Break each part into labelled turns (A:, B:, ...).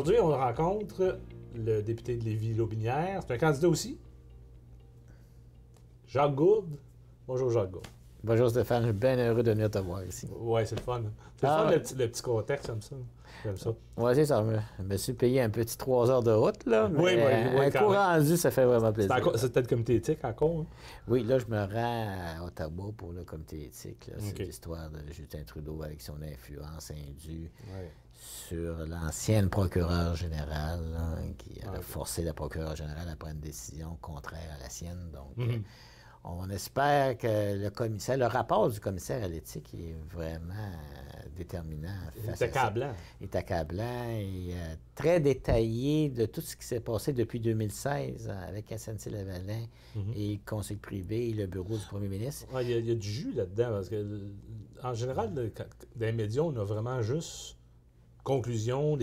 A: Aujourd'hui, on rencontre le député de Lévis-Lotbinière. C'est un candidat aussi. Jacques Gourde. Bonjour, Jacques Gourde.
B: Bonjour Stéphane, je suis bien heureux de venir te voir ici.
A: Ouais, c'est le fun. C'est le fun, le petit contexte comme ça. J'aime ça.
B: Oui, c'est ça. Je me suis payé un petit 3 heures de route, là.
A: Oui,
B: Mais
A: oui,
B: un cours rendu, ça fait vraiment plaisir.
A: C'est peut-être le comité éthique encore. Hein?
B: Oui, là, je me rends à Ottawa pour le comité éthique. Là. C'est
A: Okay.
B: l'histoire de Justin Trudeau avec son influence indue sur l'ancienne procureure générale là, qui a forcé la procureure générale à prendre une décision contraire à la sienne. Donc, on espère que le rapport du commissaire à l'éthique est vraiment déterminant.
A: Il est accablant.
B: Il est accablant et très détaillé de tout ce qui s'est passé depuis 2016 avec SNC-Lavalin et le conseil privé et le bureau du premier ministre.
A: Ouais, il y a du jus là-dedans parce que, en général, dans les médias, on a vraiment juste conclusion,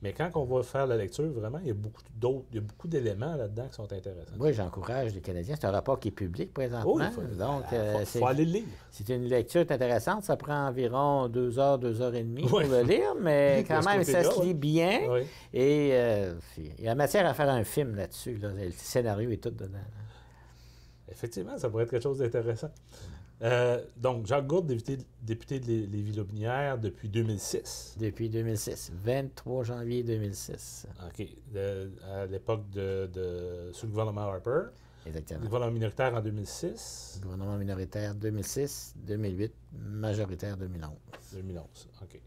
A: mais quand on va faire la lecture, vraiment, il y a beaucoup d'éléments là-dedans qui sont intéressants.
B: Oui, j'encourage les Canadiens. C'est un rapport qui est public présentement.
A: Oui, il faut aller le lire.
B: C'est une lecture intéressante. Ça prend environ 2 heures, 2 heures et demie pour le lire, mais quand même, ça se lit bien. Oui. Et il y a matière à faire un film là-dessus. Là. Le scénario est tout dedans. Là.
A: Effectivement, ça pourrait être quelque chose d'intéressant. Donc, Jacques Gourde, député de Lévis-Lotbinière depuis 2006.
B: Depuis 2006. 23 janvier 2006.
A: OK. À l'époque sous le gouvernement Harper.
B: Exactement.
A: Le gouvernement minoritaire en 2006.
B: Le gouvernement minoritaire 2006, 2008, majoritaire 2011.
A: 2011, OK.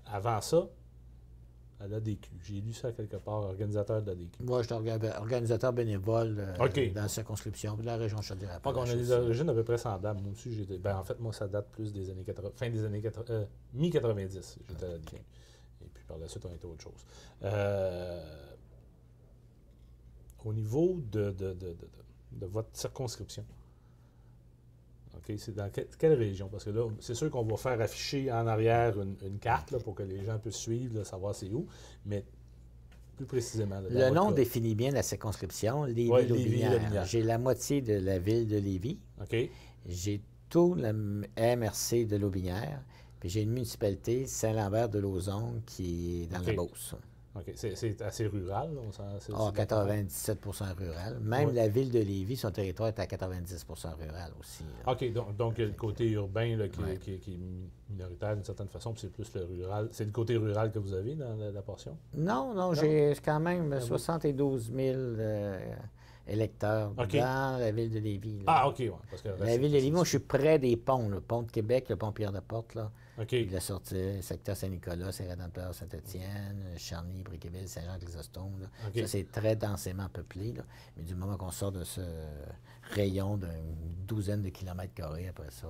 A: Avant ça, à l'ADQ. J'ai lu ça quelque part, organisateur de l'ADQ.
B: Moi, je suis organisateur bénévole dans la circonscription de la région Chaudière.
A: Donc, on a des origines à peu près semblables. Moi aussi, en fait, moi, ça date plus des années 80, fin des années 80, mi-90, j'étais à l'ADQ. Et puis, par la suite, on était autre chose. Au niveau de votre circonscription, OK, c'est dans quelle région? Parce que là, c'est sûr qu'on va faire afficher en arrière une carte là, pour que les gens puissent suivre, là, savoir c'est où, mais plus précisément. Là,
B: le nom définit bien la circonscription, Lévis-Lotbinière. J'ai la moitié de la ville de Lévis.
A: OK.
B: J'ai tout la MRC de Lotbinière, puis j'ai une municipalité, Saint-Lambert-de-Lauzon, qui est dans la Beauce.
A: OK. C'est assez rural.
B: 97% rural. Même la ville de Lévis, son territoire est à 90% rural aussi.
A: Là. OK. Donc, il y a le côté urbain là, qui est minoritaire d'une certaine façon, puis c'est plus le rural. C'est le côté rural que vous avez dans la portion?
B: Non, j'ai quand même 72 000 électeurs dans la ville de Lévis. Là.
A: Ah, OK. Ouais, parce que
B: la ville de Lévis, moi, je suis près des ponts. Le pont de Québec, le pont Pierre-de-Porte, là.
A: OK.
B: Il a sorti secteur Saint-Nicolas, Saint-Rédempteur, Saint-Étienne, Charny, Briqueville, Saint-Jean-Chrysostome. Ça, c'est très densément peuplé. Là. Mais du moment qu'on sort de ce rayon d'une douzaine de kilomètres carrés, après ça,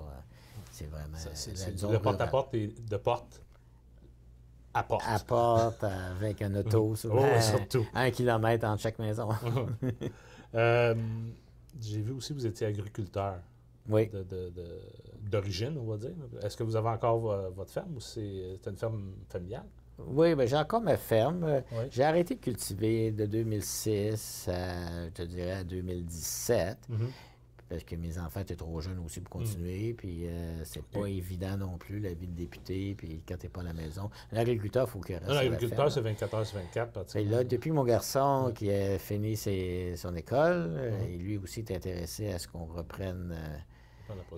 B: c'est vraiment...
A: C'est le porte-à-porte et de porte à porte.
B: À porte, avec un auto,
A: surtout.
B: 1 kilomètre entre chaque maison.
A: J'ai vu aussi que vous étiez agriculteur.
B: Oui.
A: D'origine, on va dire. Est-ce que vous avez encore votre ferme ou c'est une ferme familiale?
B: Oui, bien, j'ai encore ma ferme. J'ai arrêté de cultiver de 2006 à, je te dirais, à 2017. Parce que mes enfants étaient trop jeunes aussi pour continuer. Puis c'est pas évident non plus, la vie de député. Puis quand t'es pas à la maison. L'agriculteur, il faut qu'il reste.
A: L'agriculteur, c'est 24 heures sur 24, pratiquement.
B: Et là, depuis mon garçon qui a fini son école, et lui aussi est intéressé à ce qu'on reprenne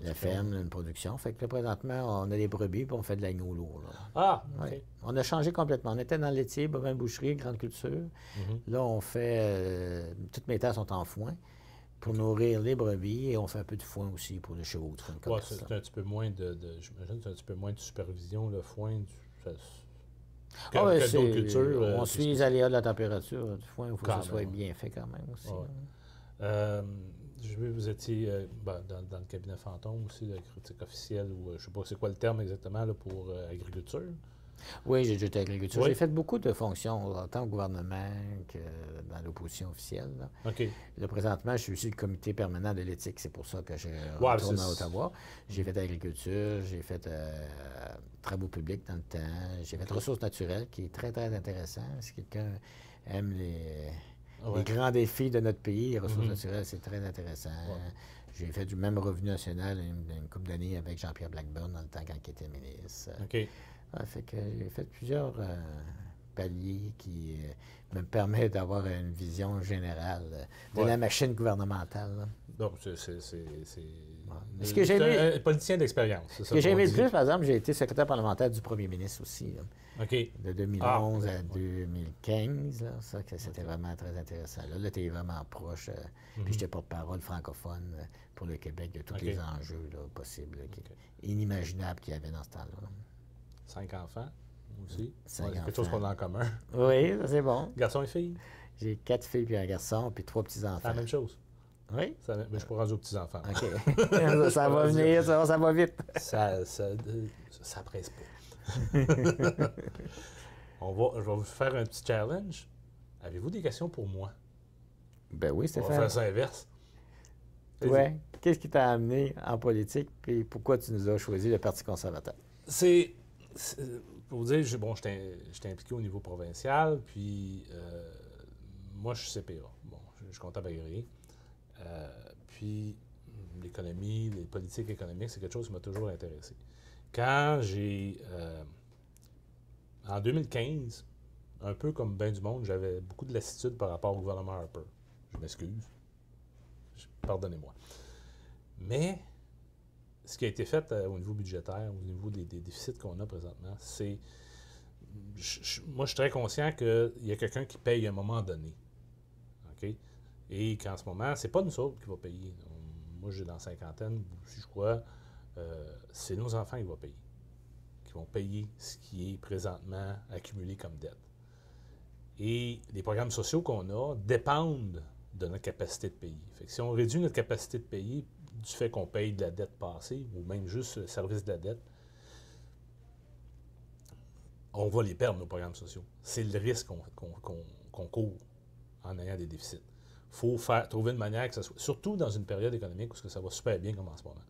B: la ferme, une production. Fait que là, présentement, on a des brebis puis on fait de l'agneau lourd. Là.
A: Ah, OK.
B: On a changé complètement. On était dans le laitier, bovin boucherie, grande culture. Là, on fait... toutes mes terres sont en foin pour nourrir les brebis et on fait un peu de foin aussi pour les chevaux.
A: C'est un petit peu moins j'imagine, c'est un petit peu moins de supervision, le foin.
B: Que d'autres cultures. On suit les aléas de la température du foin. Il faut que ça soit bien fait quand même aussi.
A: Je veux que vous étiez dans le cabinet fantôme aussi, de critique officielle, ou je ne sais pas c'est quoi le terme exactement là, pour agriculture.
B: Oui, j'ai été agriculture. J'ai fait beaucoup de fonctions, tant au gouvernement que dans l'opposition officielle. Là.
A: OK.
B: Là, présentement, je suis aussi le comité permanent de l'éthique. C'est pour ça que je retourne à Ottawa. J'ai fait agriculture, j'ai fait travaux publics dans le temps. J'ai fait ressources naturelles, qui est très, très intéressant. Si quelqu'un aime les grands défis de notre pays, les ressources naturelles, c'est très intéressant. J'ai fait du même revenu national une couple d'années avec Jean-Pierre Blackburn dans le temps quand il était ministre.
A: OK.
B: Fait que j'ai fait plusieurs palier qui me permet d'avoir une vision générale de la machine gouvernementale. Là.
A: Donc, c'est
B: Ce que j'ai aimé,
A: un politicien d'expérience.
B: Ce que j'ai aimé le plus, par exemple, j'ai été secrétaire parlementaire du premier ministre aussi. Là.
A: OK.
B: De 2011 à 2015. Là, ça, c'était vraiment très intéressant. Là tu es vraiment proche. Puis j'étais porte-parole francophone pour le Québec de tous les enjeux là, possibles, inimaginables qu'il y avait dans ce temps-là.
A: 5 enfants aussi.
B: 5 enfants.
A: Quelque chose qu'on a en commun.
B: Oui, ça c'est bon.
A: Garçon et fille?
B: J'ai 4 filles puis un garçon, puis 3 petits-enfants.
A: C'est la même chose.
B: Oui?
A: Mais je pourrais rendre aux petits-enfants.
B: OK. ça va venir, ça va vite.
A: Ça presse pas. Je vais vous faire un petit challenge. Avez-vous des questions pour moi?
B: Ben oui, Stéphane.
A: On va faire ça inverse.
B: Oui. Qu'est-ce qui t'a amené en politique et pourquoi tu nous as choisi le Parti conservateur?
A: C'est pour vous dire, j'étais impliqué au niveau provincial, puis moi, je suis CPA. Bon, je suis comptable agréé. Puis l'économie, les politiques économiques, c'est quelque chose qui m'a toujours intéressé. Quand en 2015, un peu comme bien du monde, j'avais beaucoup de lassitude par rapport au gouvernement Harper. Je m'excuse. Pardonnez-moi. Mais ce qui a été fait au niveau budgétaire, au niveau des déficits qu'on a présentement, c'est... moi, je suis très conscient qu'il y a quelqu'un qui paye à un moment donné. OK? Et qu'en ce moment, c'est pas nous autres qui va payer. Moi, j'ai dans la cinquantaine, si je crois, c'est nos enfants qui vont payer. Qui vont payer ce qui est présentement accumulé comme dette. Et les programmes sociaux qu'on a dépendent de notre capacité de payer. Fait que si on réduit notre capacité de payer du fait qu'on paye de la dette passée, ou même juste le service de la dette, on va les perdre, nos programmes sociaux. C'est le risque qu'on court en ayant des déficits. Il faut trouver une manière que ça soit... Surtout dans une période économique où ça va super bien comme en ce moment.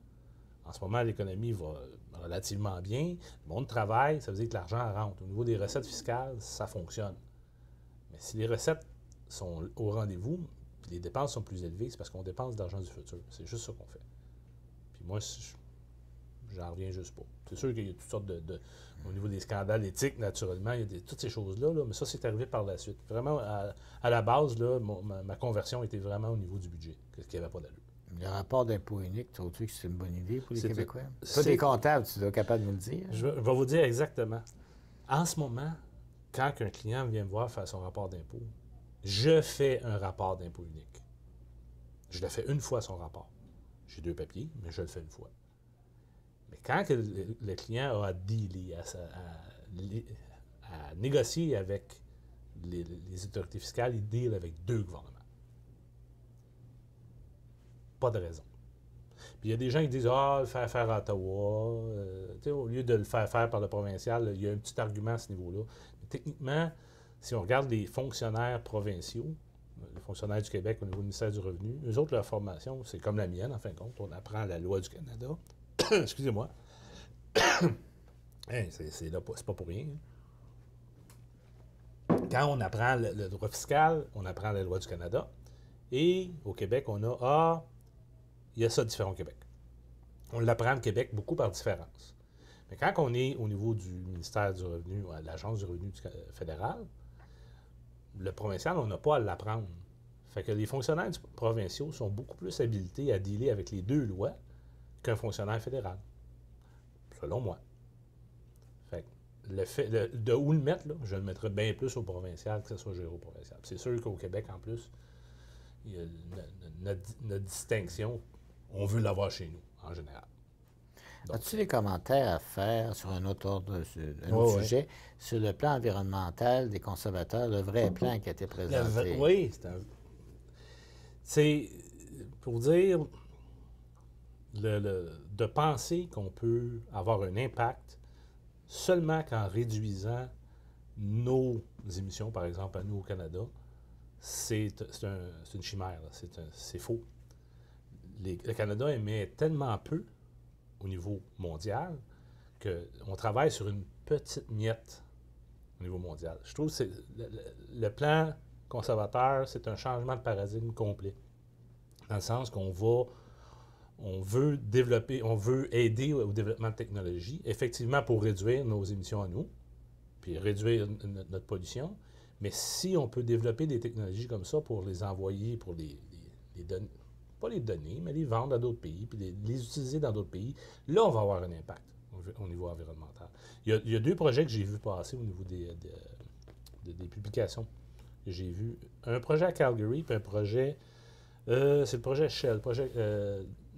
A: En ce moment, l'économie va relativement bien. Le monde travaille, ça veut dire que l'argent rentre. Au niveau des recettes fiscales, ça fonctionne. Mais si les recettes sont au rendez-vous, puis les dépenses sont plus élevées, c'est parce qu'on dépense de l'argent du futur. C'est juste ça qu'on fait. Puis moi, j'en reviens juste pas. C'est sûr qu'il y a toutes sortes au niveau des scandales éthiques, naturellement, il y a toutes ces choses-là, mais ça, c'est arrivé par la suite. Vraiment, à la base, là, ma conversion était vraiment au niveau du budget, ce qui n'avait pas d'allure.
B: Le rapport d'impôt unique, trouves-tu que c'est une bonne idée pour les Québécois? Toi, t'es comptable, tu es capable de nous le dire.
A: Je vais vous dire exactement. En ce moment, quand un client vient me voir faire son rapport d'impôt, je fais un rapport d'impôt unique. Je le fais une fois, son rapport. J'ai 2 papiers, mais je le fais une fois. Mais quand le client a à dealer, à négocier avec les autorités fiscales, il deal avec 2 gouvernements. Pas de raison. Puis il y a des gens qui disent « Ah, le faire faire à Ottawa. » Au lieu de le faire faire par le provincial, il y a un petit argument à ce niveau-là. Mais techniquement, si on regarde les fonctionnaires provinciaux, les fonctionnaires du Québec au niveau du ministère du Revenu, eux autres, leur formation, c'est comme la mienne, en fin de compte. On apprend la loi du Canada. Excusez-moi. C'est pas pour rien. Quand on apprend le droit fiscal, on apprend la loi du Canada. Et au Québec, on a il y a ça différent au Québec. On l'apprend au Québec beaucoup par différence. Mais quand on est au niveau du ministère du Revenu, à l'Agence du Revenu fédéral, le provincial, on n'a pas à l'apprendre. Fait que les fonctionnaires provinciaux sont beaucoup plus habilités à dealer avec les 2 lois qu'un fonctionnaire fédéral. Selon moi. Fait que de où le mettre, là, je le mettrais bien plus au provincial que ce soit géré au provincial. C'est sûr qu'au Québec, en plus, il y a notre distinction, on veut l'avoir chez nous, en général.
B: As-tu des commentaires à faire sur un autre sujet, sur le plan environnemental des conservateurs, le vrai plan qui a été présenté?
A: Oui, c'est pour dire de penser qu'on peut avoir un impact seulement qu'en réduisant nos émissions, par exemple, à nous au Canada, c'est une chimère, c'est faux. Le Canada émet tellement peu au niveau mondial qu'on travaille sur une petite miette au niveau mondial. Je trouve que le plan conservateur, c'est un changement de paradigme complet. Dans le sens qu'on veut développer, on veut aider au développement de technologie, effectivement pour réduire nos émissions à nous, puis réduire notre pollution. Mais si on peut développer des technologies comme ça pour les envoyer, pour les donner, pas les donner, mais les vendre à d'autres pays, puis les utiliser dans d'autres pays, là, on va avoir un impact au niveau environnemental. Il y a 2 projets que j'ai vus passer au niveau des publications que j'ai vues. Un projet à Calgary, puis un projet, c'est le projet Shell,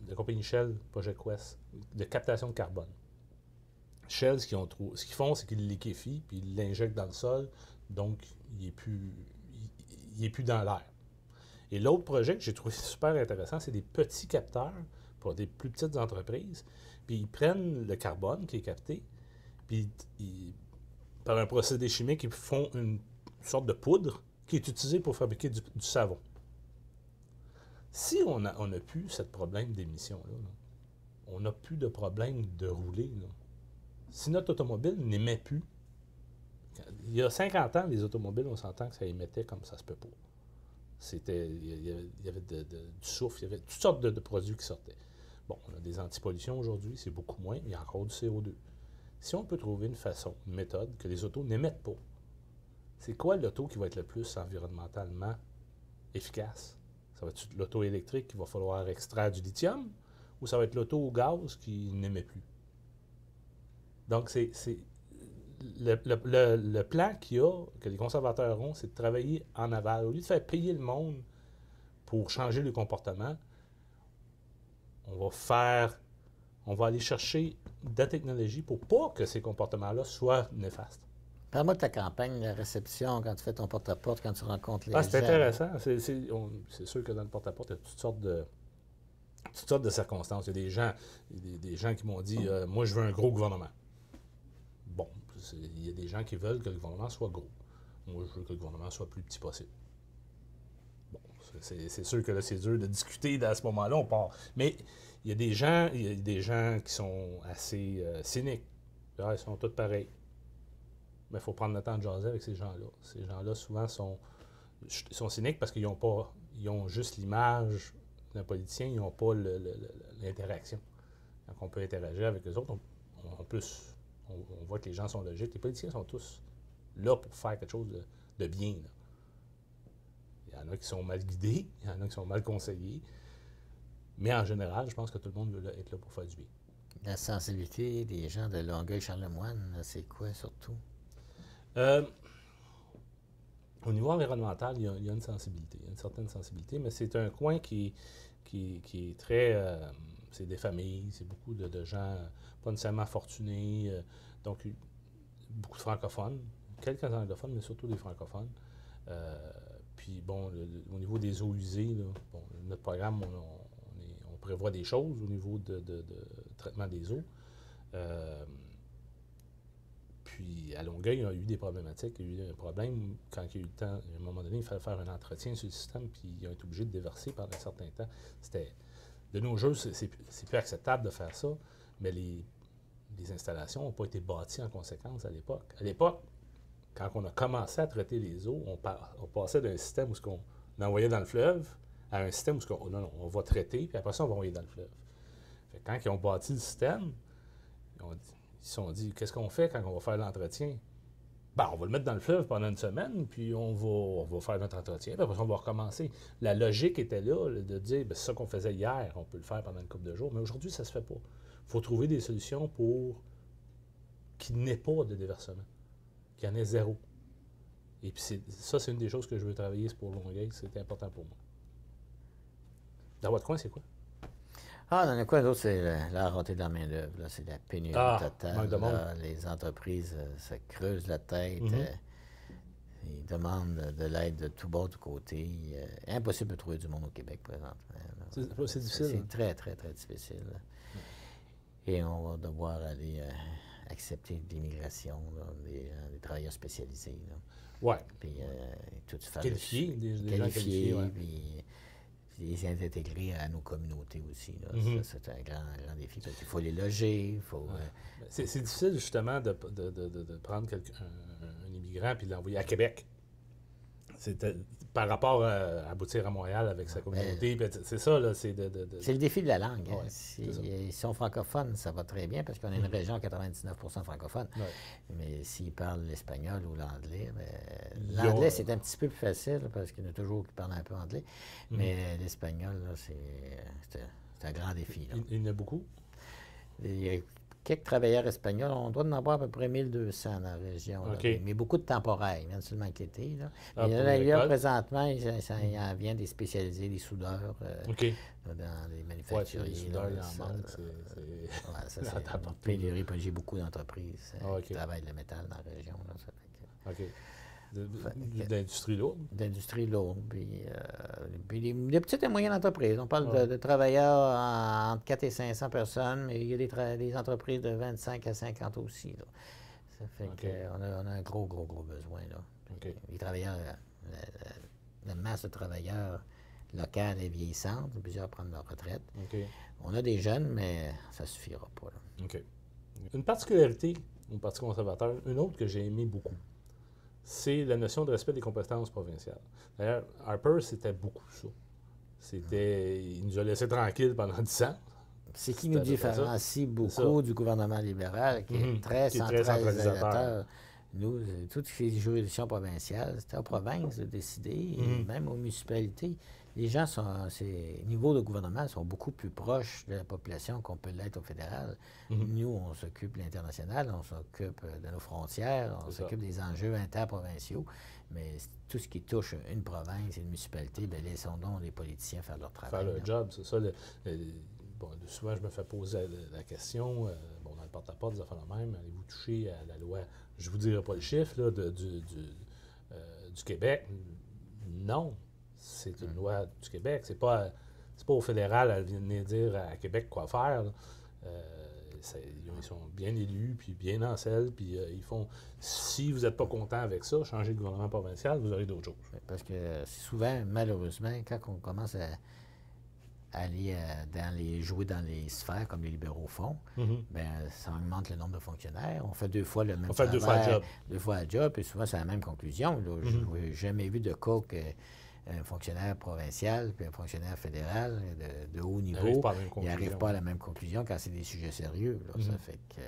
A: la compagnie Shell, projet Quest, de captation de carbone. Shell, ce qu'ils font, c'est qu'ils le liquéfient, puis ils l'injectent dans le sol, donc il n'est plus dans l'air. Et l'autre projet que j'ai trouvé super intéressant, c'est des petits capteurs pour des plus petites entreprises. Puis ils prennent le carbone qui est capté, puis par un procédé chimique, ils font une sorte de poudre qui est utilisée pour fabriquer du savon. Si on n'a plus ce problème d'émission-là, on n'a plus de problème de rouler. Là. Si notre automobile n'émet plus, il y a 50 ans, les automobiles, on s'entend que ça émettait comme ça se peut pas. Il y avait du soufre, il y avait toutes sortes de produits qui sortaient. Bon, on a des antipollutions aujourd'hui, c'est beaucoup moins, mais il y a encore du CO2. Si on peut trouver une façon, une méthode que les autos n'émettent pas, c'est quoi l'auto qui va être le plus environnementalement efficace? Ça va être l'auto électrique qu'il va falloir extraire du lithium ou ça va être l'auto au gaz qui n'émet plus? Donc, le plan qu'il y a, que les conservateurs ont, c'est de travailler en aval. Au lieu de faire payer le monde pour changer le comportement, on va aller chercher de la technologie pour pas que ces comportements-là soient néfastes.
B: Parle-moi de ta campagne de réception, quand tu fais ton porte-à-porte, quand tu rencontres les gens.
A: C'est intéressant. C'est sûr que dans le porte-à-porte, il y a toutes sortes de circonstances. Il y a des gens qui m'ont dit moi, je veux un gros gouvernement. Bon, il y a des gens qui veulent que le gouvernement soit gros. Moi, je veux que le gouvernement soit le plus petit possible. Bon, c'est sûr que là, c'est dur de discuter à ce moment-là, on part. Mais il y a des gens qui sont assez cyniques. Ils sont tous pareils. Mais il faut prendre le temps de jaser avec ces gens-là. Ces gens-là, souvent, sont cyniques parce qu'ils ont juste l'image d'un politicien, ils n'ont pas l'interaction. Quand on peut interagir avec eux autres, on voit que les gens sont logiques. Les politiciens sont tous là pour faire quelque chose de bien. Là. Il y en a qui sont mal guidés, il y en a qui sont mal conseillés. Mais en général, je pense que tout le monde veut être là pour faire du bien.
B: La sensibilité des gens de Longueuil-Charlemagne, c'est quoi surtout?
A: Au niveau environnemental, il y a une sensibilité, il y a une certaine sensibilité, mais c'est un coin qui est très... c'est des familles, c'est beaucoup de gens pas nécessairement fortunés, donc beaucoup de francophones, quelques anglophones, mais surtout des francophones. Puis bon, au niveau des eaux usées, là, bon, notre programme, on prévoit des choses au niveau de traitement des eaux. Puis à Longueuil, il y a eu des problématiques. Il y a eu un problème quand il y a eu le temps. À un moment donné, il fallait faire un entretien sur le système, puis ils ont été obligés de déverser pendant un certain temps. De nos jours, c'est plus acceptable de faire ça, mais les installations n'ont pas été bâties en conséquence à l'époque. À l'époque, quand on a commencé à traiter les eaux, on passait d'un système où on envoyait dans le fleuve à un système où on va traiter, puis après ça, on va envoyer dans le fleuve. Fait que quand ils ont bâti le système, ils se sont dit, qu'est-ce qu'on fait quand on va faire l'entretien? On va le mettre dans le fleuve pendant une semaine, puis on va faire notre entretien, puis après ça, on va recommencer. La logique était là, de dire, c'est ça qu'on faisait hier, on peut le faire pendant une couple de jours, mais aujourd'hui, ça se fait pas. Il faut trouver des solutions pour qu'il n'y ait pas de déversement, qu'il y en ait zéro. Et puis ça, c'est une des choses que je veux travailler, c'est pour Longueuil, c'est important pour moi. Dans votre coin, c'est quoi?
B: Dans le coin d'autre, c'est la rareté de la main-d'œuvre. C'est la pénurie totale. Là, les entreprises se creusent la tête. Ils demandent de l'aide de tout bord, de tout côté. Impossible de trouver du monde au Québec présentement.
A: C'est difficile.
B: C'est très, très, très difficile. Et on va devoir aller accepter de l'immigration, des travailleurs spécialisés.
A: Oui.
B: Puis tout ça.
A: Qualifiés, des gens
B: qualifiés. Puis les intégrer à nos communautés aussi. Ça, c'est un grand défi. Il faut les loger, il faut...
A: C'est difficile, justement, de prendre un immigrant et de l'envoyer à Québec. C'était par rapport à aboutir à Montréal avec sa communauté. C'est ça, là. C'est
B: le défi de la langue. Hein.
A: Ouais,
B: S'ils sont francophones, ça va très bien parce qu'on est une région 99 francophone. Ouais. Mais s'ils parlent l'espagnol ou l'anglais, l'anglais, c'est un petit peu plus facile parce qu'il y en a toujours qui parlent un peu anglais. Mais l'espagnol, c'est un grand défi. Là.
A: Il y en a beaucoup?
B: Il y a quelques travailleurs espagnols. On doit en avoir à peu près 1200 dans la région.
A: Okay.
B: Mais beaucoup de temporaires. Il y en a seulement l'été. Là, présentement, il en vient des spécialisés, des soudeurs dans les manufacturiers.
A: Les soudeurs, il en manque.
B: C'est une pénurie. J'ai beaucoup d'entreprises qui travaillent le métal dans la région. Là, ça fait que...
A: D'industrie lourde.
B: D'industrie lourde. Puis des petites et moyennes entreprises. On parle de travailleurs entre 4 et 500 personnes, mais il y a des entreprises de 25 à 50 aussi. Là. Ça fait qu'on a un gros besoin. Là. Les travailleurs, la masse de travailleurs locale est vieillissante. Plusieurs prennent leur retraite. On a des jeunes, mais ça ne suffira pas. Là.
A: Une particularité au Parti conservateur, une autre que j'ai aimé beaucoup, c'est la notion de respect des compétences provinciales. D'ailleurs, Harper, c'était beaucoup ça. Il nous a laissé tranquilles pendant 10 ans.
B: C'est qui nous différencie beaucoup du gouvernement libéral, qui est très centralisateur. Nous, toutes les juridictions provinciales, c'était aux provinces de décider, et même aux municipalités. Les gens niveaux de gouvernement sont beaucoup plus proches de la population qu'on peut l'être au fédéral. Nous, on s'occupe de l'international, on s'occupe de nos frontières, on s'occupe des enjeux interprovinciaux. Mais tout ce qui touche une province et une municipalité, bien, laissons donc les politiciens faire leur travail.
A: Faire leur job, c'est ça. Souvent, je me fais poser la question, dans le porte-à-porte, des affaires de même, allez-vous toucher à la loi, je ne vous dirai pas le chiffre, là, du Québec? Non. C'est une loi du Québec. C'est pas au fédéral à venir dire à Québec quoi faire. Ils sont bien élus, puis bien en selle, puis ils font... Si vous n'êtes pas content avec ça, changez de gouvernement provincial, vous aurez d'autres choses.
B: Parce que souvent, malheureusement, quand on commence à aller jouer dans les sphères comme les libéraux font, ça augmente le nombre de fonctionnaires. On fait 2 fois le même travail.
A: 2 fois le job.
B: 2 fois le job, et souvent, c'est la même conclusion. Je n'ai jamais vu de cas un fonctionnaire provincial puis un fonctionnaire fédéral de haut niveau, ils n'arrivent pas à la même conclusion quand c'est des sujets sérieux. Là. Ça fait que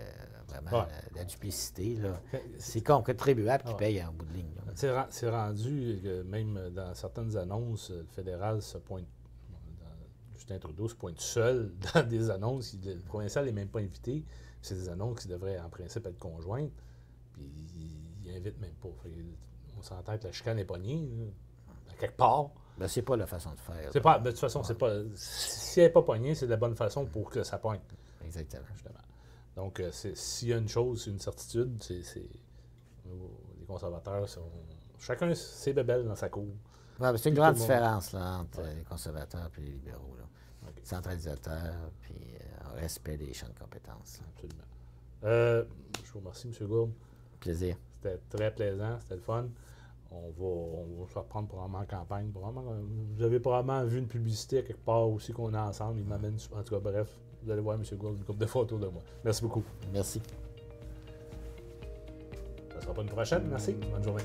B: vraiment la duplicité, c'est contribuable qui paye en bout de ligne.
A: C'est rendu que même dans certaines annonces, le fédéral se pointe, Justin Trudeau se pointe seul dans des annonces. Le provincial n'est même pas invité. C'est des annonces qui devraient en principe être conjointes. Puis il n'invite même pas. On s'entend que la chicane est pognée. Quelque part.
B: Ben, c'est pas la façon de faire.
A: De toute façon, c'est pas. Si elle n'est pas poignée, c'est de la bonne façon pour que ça poigne.
B: Exactement.
A: Justement. Donc, s'il y a une chose, une certitude, les conservateurs sont. Chacun ses bébelles dans sa cour.
B: Ouais, c'est une grande différence là, entre les conservateurs et les libéraux. Là. Centralisateur, puis respect des champs de compétences. Là.
A: Absolument. Je vous remercie, M. Gourde.
B: Plaisir.
A: C'était très plaisant, c'était le fun. On va se reprendre probablement en campagne. Vous avez probablement vu une publicité à quelque part aussi qu'on est ensemble. Il m'amène, en tout cas, bref, vous allez voir M. Gould, une couple de photos de moi. Merci beaucoup.
B: Merci.
A: Ça ne sera pas une prochaine. Merci. Bonne journée.